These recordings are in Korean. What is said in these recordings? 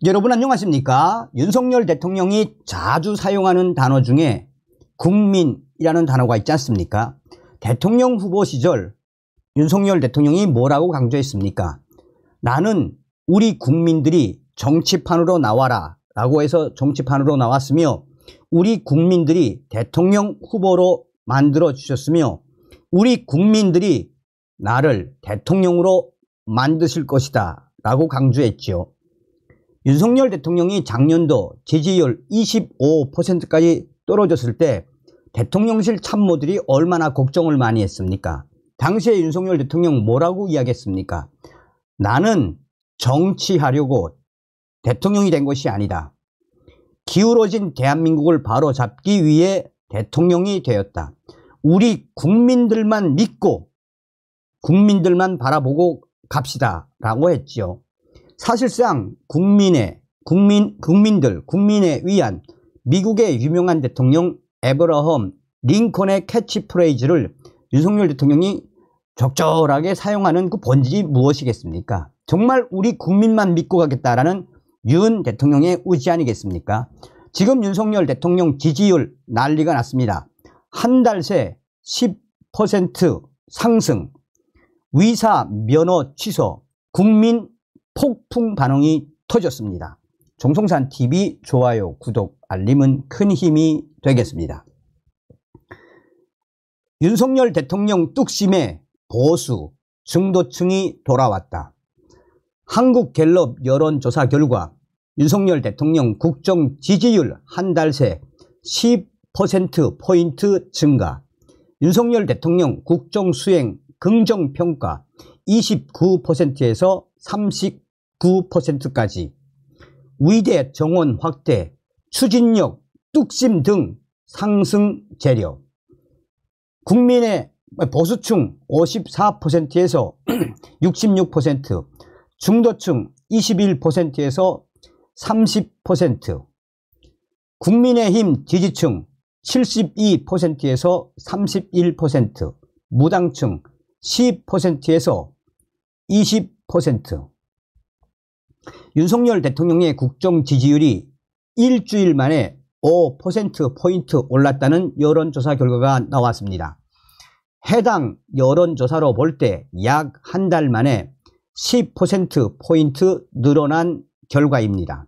여러분 안녕하십니까? 윤석열 대통령이 자주 사용하는 단어 중에 국민이라는 단어가 있지 않습니까? 대통령 후보 시절 윤석열 대통령이 뭐라고 강조했습니까? 나는 우리 국민들이 정치판으로 나와라 라고 해서 정치판으로 나왔으며, 우리 국민들이 대통령 후보로 만들어 주셨으며, 우리 국민들이 나를 대통령으로 만드실 것이다 라고 강조했죠. 윤석열 대통령이 작년도 지지율 25%까지 떨어졌을 때 대통령실 참모들이 얼마나 걱정을 많이 했습니까? 당시에 윤석열 대통령 뭐라고 이야기했습니까? 나는 정치하려고 대통령이 된 것이 아니다. 기울어진 대한민국을 바로잡기 위해 대통령이 되었다. 우리 국민들만 믿고 국민들만 바라보고 갑시다 라고 했죠. 사실상 국민에 위한 미국의 유명한 대통령 에브러험 링컨의 캐치프레이즈를 윤석열 대통령이 적절하게 사용하는 그 본질이 무엇이겠습니까? 정말 우리 국민만 믿고 가겠다라는 윤 대통령의 의지 아니겠습니까? 지금 윤석열 대통령 지지율 난리가 났습니다. 한 달 새 10% 상승, 위사 면허 취소, 국민 폭풍 반응이 터졌습니다. 정성산TV 좋아요, 구독, 알림은 큰 힘이 되겠습니다. 윤석열 대통령 뚝심에 보수, 중도층이 돌아왔다. 한국갤럽 여론조사 결과 윤석열 대통령 국정 지지율 한 달 새 10%포인트 증가, 윤석열 대통령 국정 수행 긍정평가 29%에서 39%까지, 위대 정원 확대, 추진력, 뚝심 등 상승 재력, 국민의 보수층 54%에서 66%, 중도층 21%에서 30%, 국민의힘 지지층 72%에서 31%, 무당층 10%에서 20%. 윤석열 대통령의 국정 지지율이 일주일 만에 5%포인트 올랐다는 여론조사 결과가 나왔습니다. 해당 여론조사로 볼 때 약 한 달 만에 10%포인트 늘어난 결과입니다.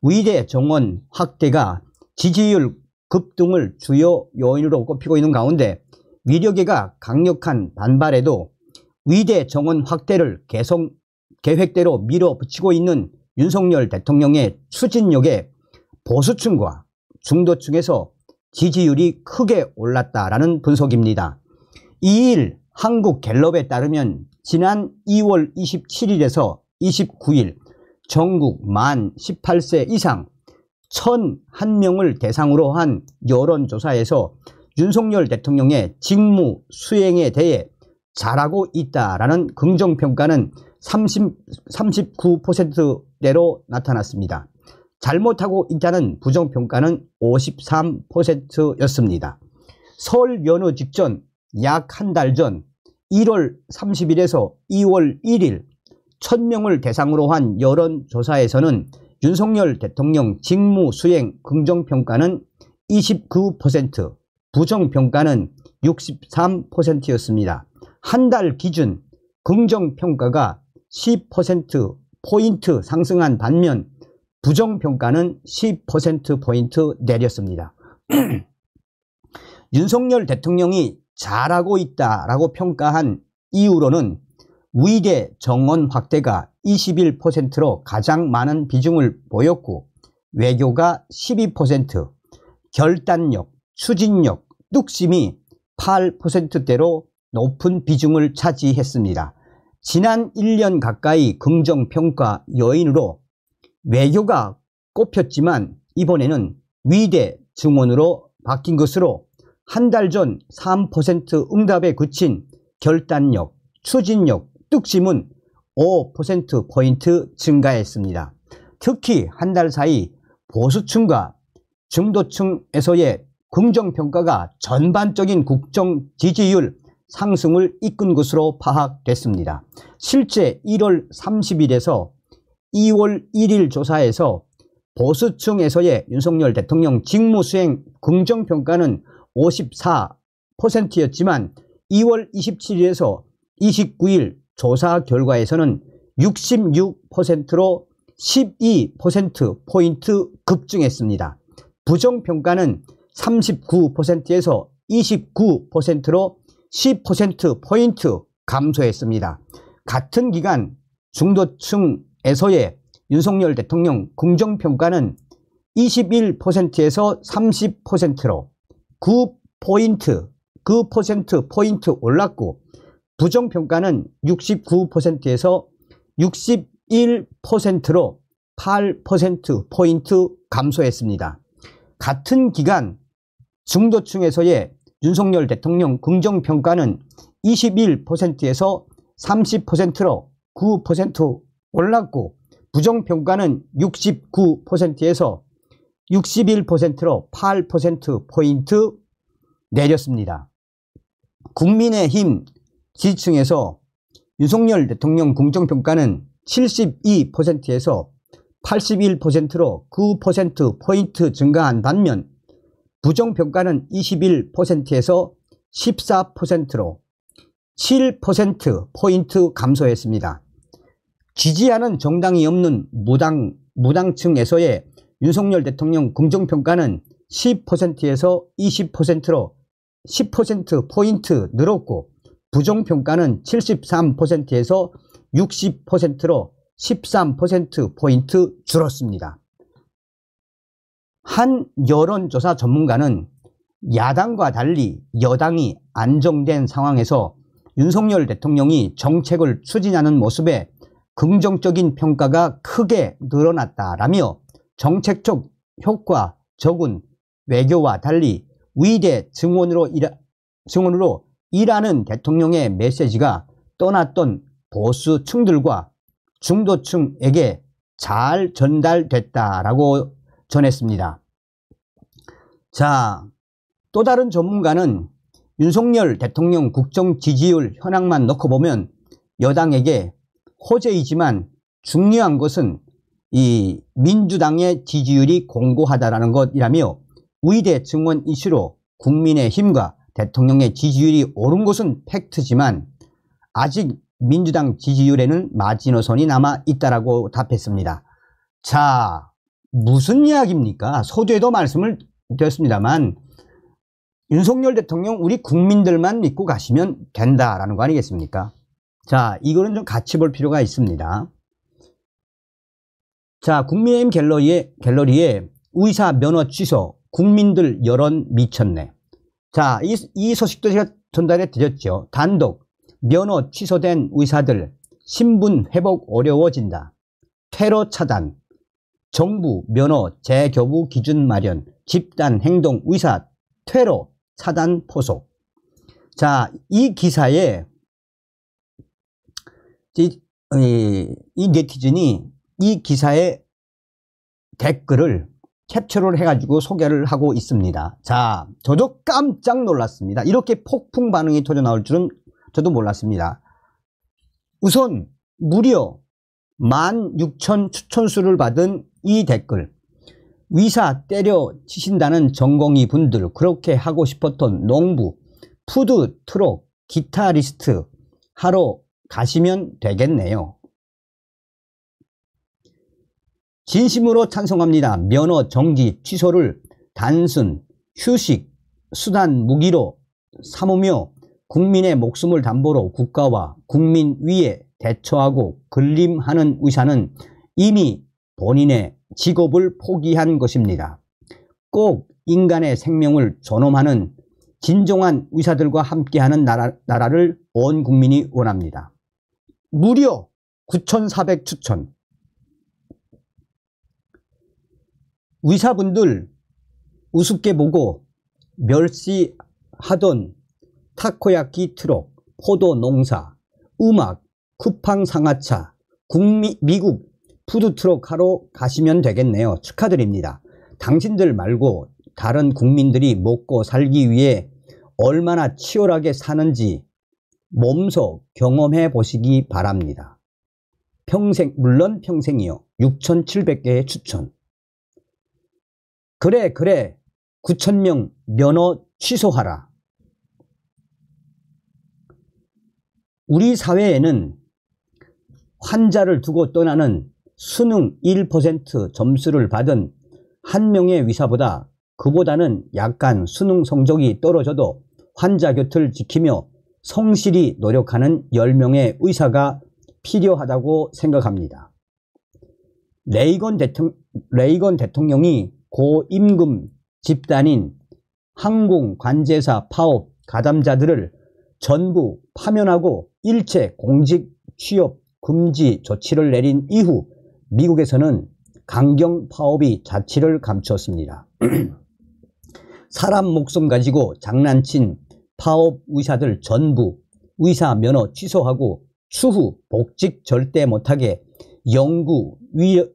위대 정원 확대가 지지율 급등을 주요 요인으로 꼽히고 있는 가운데, 위력계가 강력한 반발에도 위대 정원 확대를 계속 계획대로 밀어붙이고 있는 윤석열 대통령의 추진력에 보수층과 중도층에서 지지율이 크게 올랐다라는 분석입니다. 2일 한국갤럽에 따르면 지난 2월 27일에서 29일 전국 만 18세 이상 1,001명을 대상으로 한 여론조사에서 윤석열 대통령의 직무 수행에 대해 잘하고 있다라는 긍정평가는 39%대로 나타났습니다. 잘못하고 있다는 부정평가는 53%였습니다. 설 연휴 직전 약 한 달 전 1월 30일에서 2월 1일 1,000명을 대상으로 한 여론조사에서는 윤석열 대통령 직무 수행 긍정평가는 29%, 부정평가는 63%였습니다. 한 달 기준 긍정평가가 10%포인트 상승한 반면 부정평가는 10%포인트 내렸습니다. 윤석열 대통령이 잘하고 있다라고 평가한 이유로는 위대 정원 확대가 21%로 가장 많은 비중을 보였고, 외교가 12%, 결단력, 추진력, 뚝심이 8%대로 높은 비중을 차지했습니다. 지난 1년 가까이 긍정평가 요인으로 외교가 꼽혔지만 이번에는 위대 증원으로 바뀐 것으로 한 달 전 3% 응답에 그친 결단력, 추진력, 뚝심은 5%포인트 증가했습니다. 특히 한 달 사이 보수층과 중도층에서의 긍정평가가 전반적인 국정 지지율 상승을 이끈 것으로 파악됐습니다. 실제 1월 30일에서 2월 1일 조사에서 보수층에서의 윤석열 대통령 직무수행 긍정평가는 54%였지만 2월 27일에서 29일 조사 결과에서는 66%로 12%포인트 급증했습니다. 부정평가는 39%에서 29%로 10%포인트 감소했습니다. 같은 기간 중도층에서의 윤석열 대통령 긍정평가는 21%에서 30%로 9%포인트 올랐고 부정평가는 69%에서 61%로 8%포인트 감소했습니다. 같은 기간 중도층에서의 윤석열 대통령 긍정평가는 21%에서 30%로 9% 올랐고 부정평가는 69%에서 61%로 8%포인트 내렸습니다. 국민의힘 지지층에서 윤석열 대통령 긍정평가는 72%에서 81%로 9%포인트 증가한 반면 부정평가는 21%에서 14%로 7%포인트 감소했습니다. 지지하는 정당이 없는 무당층에서의 윤석열 대통령 긍정평가는 10%에서 20%로 10%포인트 늘었고 부정평가는 73%에서 60%로 13%포인트 줄었습니다. 한 여론조사 전문가는 야당과 달리 여당이 안정된 상황에서 윤석열 대통령이 정책을 추진하는 모습에 긍정적인 평가가 크게 늘어났다라며 정책적 효과 적은 외교와 달리 위대 증언으로 일하는 대통령의 메시지가 떠났던 보수층들과 중도층에게 잘 전달됐다라고 전했습니다. 자, 또 다른 전문가는 윤석열 대통령 국정 지지율 현황만 놓고 보면 여당에게 호재이지만 중요한 것은 이 민주당의 지지율이 공고하다라는 것이라며 위대 증언 이슈로 국민의힘과 대통령의 지지율이 오른 것은 팩트지만 아직 민주당 지지율에는 마지노선이 남아 있다라고 답했습니다. 자, 무슨 이야기입니까? 서두에도 말씀을 드렸습니다만 윤석열 대통령 우리 국민들만 믿고 가시면 된다라는 거 아니겠습니까? 자, 이거는 좀 같이 볼 필요가 있습니다. 자, 국민의힘 갤러리에 의사 면허 취소, 국민들 여론 미쳤네. 자, 이 소식도 제가 전달해 드렸죠. 단독, 면허 취소된 의사들, 신분 회복 어려워진다. 테러 차단, 정부 면허 재교부 기준 마련, 집단 행동 의사 퇴로 차단 포속. 자, 이 기사에 이 네티즌이 이 기사의 댓글을 캡처를 해가지고 소개를 하고 있습니다. 자, 저도 깜짝 놀랐습니다. 이렇게 폭풍 반응이 터져 나올 줄은 저도 몰랐습니다. 우선 무려 16,000 추천수를 받은 이 댓글. 의사 때려치신다는 전공의 분들, 그렇게 하고 싶었던 농부, 푸드 트럭, 기타리스트 하러 가시면 되겠네요. 진심으로 찬성합니다. 면허 정지 취소를 단순 휴식 수단 무기로 삼으며 국민의 목숨을 담보로 국가와 국민 위에 대처하고 군림하는 의사는 이미 본인의 직업을 포기한 것입니다. 꼭 인간의 생명을 존엄하는 진정한 의사들과 함께하는 나라를 온 국민이 원합니다. 무려 9,400 추천. 의사분들 우습게 보고 멸시하던 타코야키 트럭, 포도 농사, 음악, 쿠팡 상하차, 미국 푸드트럭 하러 가시면 되겠네요. 축하드립니다. 당신들 말고 다른 국민들이 먹고 살기 위해 얼마나 치열하게 사는지 몸소 경험해 보시기 바랍니다. 물론 평생이요. 6,700개의 추천. 그래 9,000명 면허 취소하라. 우리 사회에는 환자를 두고 떠나는 수능 1% 점수를 받은 한 명의 의사보다 그보다는 약간 수능 성적이 떨어져도 환자 곁을 지키며 성실히 노력하는 10명의 의사가 필요하다고 생각합니다. 레이건 대통령이 고임금 집단인 항공관제사 파업 가담자들을 전부 파면하고 일체 공직 취업 금지 조치를 내린 이후 미국에서는 강경 파업이 자취를 감추었습니다. 사람 목숨 가지고 장난친 파업 의사들 전부 의사 면허 취소하고 추후 복직 절대 못하게 영구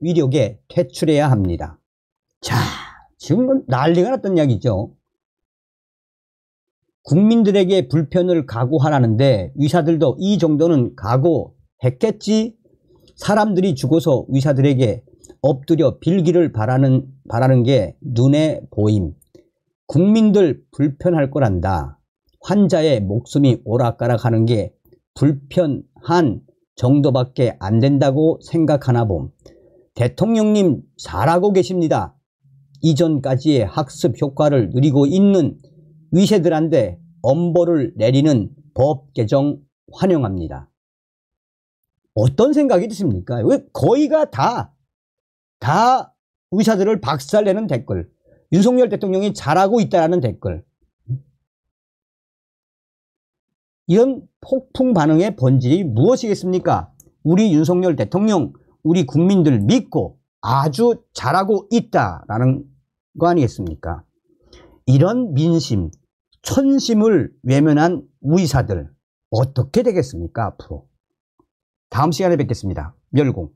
위력에 퇴출해야 합니다. 자, 지금 난리가 났던 이야기죠. 국민들에게 불편을 각오하라는데 의사들도 이 정도는 각오했겠지? 사람들이 죽어서 의사들에게 엎드려 빌기를 바라는 게 눈에 보임. 국민들 불편할 거란다. 환자의 목숨이 오락가락하는 게 불편한 정도밖에 안 된다고 생각하나 봄. 대통령님 잘하고 계십니다. 이전까지의 학습 효과를 누리고 있는 의사들한테 엄벌을 내리는 법 개정 환영합니다. 어떤 생각이 드십니까? 왜 거의가 다 의사들을 박살내는 댓글, 윤석열 대통령이 잘하고 있다는 댓글, 이런 폭풍 반응의 본질이 무엇이겠습니까? 우리 윤석열 대통령, 우리 국민들 믿고 아주 잘하고 있다라는 거 아니겠습니까? 이런 민심, 천심을 외면한 의사들 어떻게 되겠습니까? 앞으로. 다음 시간에 뵙겠습니다. 멸공.